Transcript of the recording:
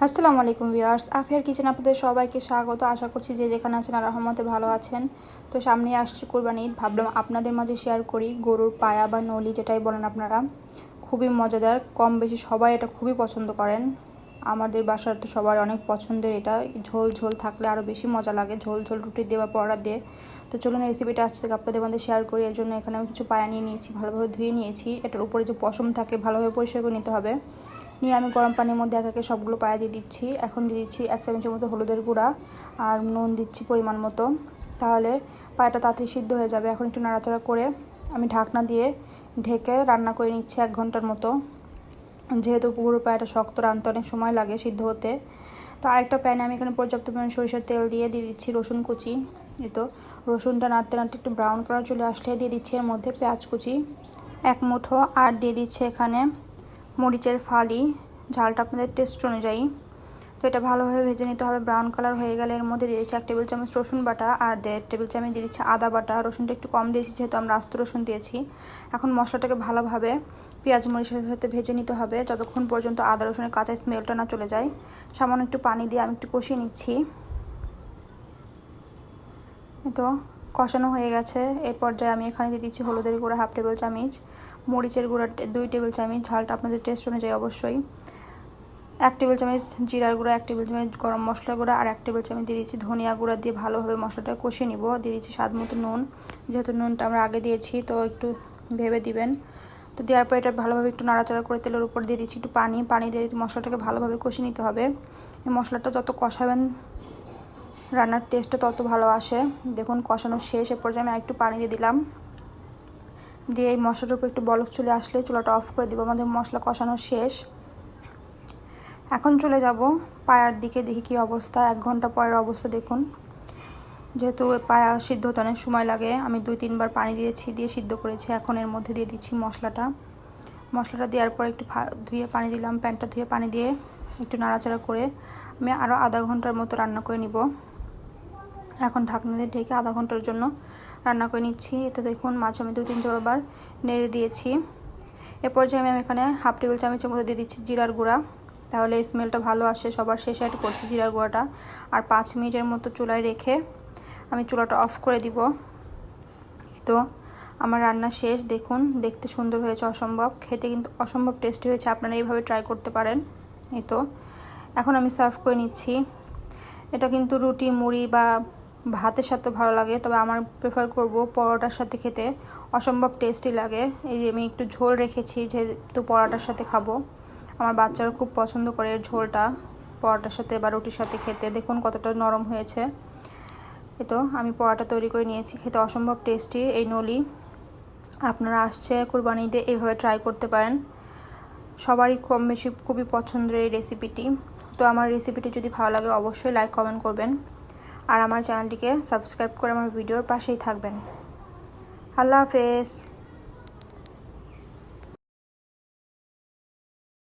আসসালামু আলাইকুম viewers, আফিয়ার kitchen আপনাদের সবাইকে স্বাগত। আশা করছি যে যেখানে আছেন আল্লাহর রহমতে ভালো আছেন। তো সামনে আসছে কুরবানি ঈদ, ভাবলাম আপনাদের মাঝে শেয়ার করি গরুর পায়া বা নলি যেটাই বলেন আপনারা। খুবই মজাদার, কম বেশি সবাই এটা খুবই পছন্দ করেন। আমাদের বাসার তো সবার অনেক পছন্দের এটা। ঝোল ঝোল থাকলে আরও বেশি মজা লাগে, ঝোল ঝোল রুটি দিয়ে বা পরোটা দিয়ে। তো চলুন রেসিপিটা আজকে আপনাদের মধ্যে শেয়ার করি। এর জন্য এখানে আমি কিছু পায়া নিয়ে নিয়েছি, ভালোভাবে ধুয়ে নিয়েছি। এটার উপরে যে পশম থাকে ভালোভাবে পরিষ্কার করে নিতে হবে। নিয়ে আমি গরম পানির মধ্যে এক একে সবগুলো পায়া দিয়ে দিচ্ছি। এখন দিয়ে দিচ্ছি 1 চামচের মতো হলুদের গুঁড়া আর নুন দিচ্ছি পরিমাণ মতো, তাহলে পায়াটা তাড়াতাড়ি সিদ্ধ হয়ে যাবে। এখন একটু নাড়াচাড়া করে আমি ঢাকনা দিয়ে ঢেকে রান্না করে নিচ্ছি 1 ঘন্টার মতো। যেহেতু পুরো পায়াটা শক্ত, রাঁধতে অনেক সময় লাগে সিদ্ধ হতে। তো আরেকটা প্যানে আমি এখানে পর্যাপ্ত পরিমাণে সরিষার তেল দিয়ে দিচ্ছি রসুন কুচি। এই তো রসুনটা নাড়তে নাড়তে একটু ব্রাউন কালার চলে আসলে দিয়ে দিচ্ছি এর মধ্যে পেঁয়াজ কুচি 1 মুঠো, আর দিয়ে দিচ্ছে এখানে মরিচের ফালি, ঝালটা আপনাদের টেস্ট অনুযায়ী। তো এটা ভালোভাবে ভেজে নিতে হবে। ব্রাউন কালার হয়ে গেলে এর মধ্যে দিয়ে দিচ্ছি 1 টেবিল চামচ রসুন বাটা আর 1.5 টেবিল চামচ দিয়ে দিচ্ছি আদা বাটা। রসুনটা একটু কম দিয়েছি যেহেতু আমরা আস্ত রসুন দিয়েছি। এখন মশলাটাকে ভালোভাবে পেঁয়াজ মরিচের সাথে ভেজে নিতে হবে যতক্ষণ পর্যন্ত আদা রসুনের কাঁচা স্মেলটা না চলে যায়। সামান্য একটু পানি দিয়ে আমি একটু কষিয়ে নিচ্ছি। তো কষানো হয়ে গেছে। এই পর্যায়ে আমি এখানে দিয়ে দিচ্ছি হলুদের গুঁড়া 1/2 টেবিল চামচ, মরিচের গুঁড়া 2 টেবিল চামচ, ঝালটা আপনাদের টেস্ট অনুযায়ী অবশ্যই। 1 টেবিল চামচ জিরার গুঁড়া, 1 টেবিল চামচ গরম মশলার গুঁড়া আর 1 টেবিল চামচ দিয়ে দিচ্ছি ধনিয়া গুঁড়া দিয়ে ভালোভাবে মশলাটা কষিয়ে নিব। দিয়ে দিচ্ছি স্বাদ মতো নুন, যেহেতু নুনটা আমরা আগে দিয়েছি তো একটু ভেবে দিবেন। তো দেওয়ার পর এটা ভালোভাবে একটু নাড়াচাড়া করে তেলের উপর দিয়ে দিচ্ছি একটু পানি দিয়ে মশলাটাকে ভালোভাবে কষিয়ে নিতে হবে। এই মশলাটা যত কষাবেন রান্নার টেস্টটা তত ভালো আসে। দেখুন কষানো শেষ। এ পর্যায়ে আমি একটু পানি দিয়ে দিলাম, দিয়ে এই মশলাটার উপর একটু বলক চলে আসলে চুলাটা অফ করে দেবো। আমাদের মশলা কষানো শেষ। এখন চলে যাব পায়ার দিকে, দেখি কী অবস্থা। 1 ঘন্টা পরের অবস্থা দেখুন। যেহেতু পায়া সিদ্ধ হতে অনেক সময় লাগে, আমি 2-3 বার পানি দিয়েছি, দিয়ে সিদ্ধ করেছি। এখন এর মধ্যে দিয়ে দিচ্ছি মশলাটা দেওয়ার পর একটু ধুয়ে পানি দিলাম, প্যানটা ধুয়ে পানি দিয়ে একটু নাড়াচাড়া করে আমি আরও আধা ঘন্টার মতো রান্না করে নিব। এখন ঢাকনা দিয়ে ঢেকে আধা ঘন্টার জন্য রান্না করে নিচ্ছি। এতে দেখুন মাছ আমি 2-3 বার নেড়ে দিয়েছি। এ পর্যায়ে আমি এখানে 1/2 টেবিল চামচের মতো দিয়ে দিচ্ছি জিরার গুঁড়া, তাহলে স্মেলটা ভালো আসে। সবার শেষে অ্যাড করছি জিরার গুঁড়াটা। আর 5 মিনিটের মতো চুলায় রেখে আমি চুলাটা অফ করে দিব। তো আমার রান্না শেষ। দেখুন দেখতে সুন্দর হয়েছে অসম্ভব, খেতে কিন্তু অসম্ভব টেস্টি হয়েছে। আপনারা এইভাবে ট্রাই করতে পারেন। এই তো এখন আমি সার্ভ করে নিচ্ছি। এটা কিন্তু রুটি মুড়ি বা ভাতের সাথে ভালো লাগে, তবে আমার প্রেফার করব পরোটার সাথে খেতে, অসম্ভব টেস্টি লাগে। এই যে আমি একটু ঝোল রেখেছি যেহেতু পরোটার সাথে খাবো। আমার বাচ্চারা খুব পছন্দ করে এর ঝোলটা পরোটার সাথে বা রুটির সাথে খেতে। দেখুন কতটা নরম হয়েছে। এই তো আমি পরোটা তৈরি করে নিয়েছি, খেতে অসম্ভব টেস্টি এই নলি। আপনারা আসছে কুরবানি ঈদে এইভাবে ট্রাই করতে পারেন। সবারই কম বেশি খুবই পছন্দের এই রেসিপিটি। তো আমার রেসিপিটি যদি ভালো লাগে অবশ্যই লাইক কমেন্ট করবেন, আর আমার চ্যানেলটিকে সাবস্ক্রাইব করে আমার ভিডিওর পাশেই থাকবেন। আল্লাহ হাফেজ।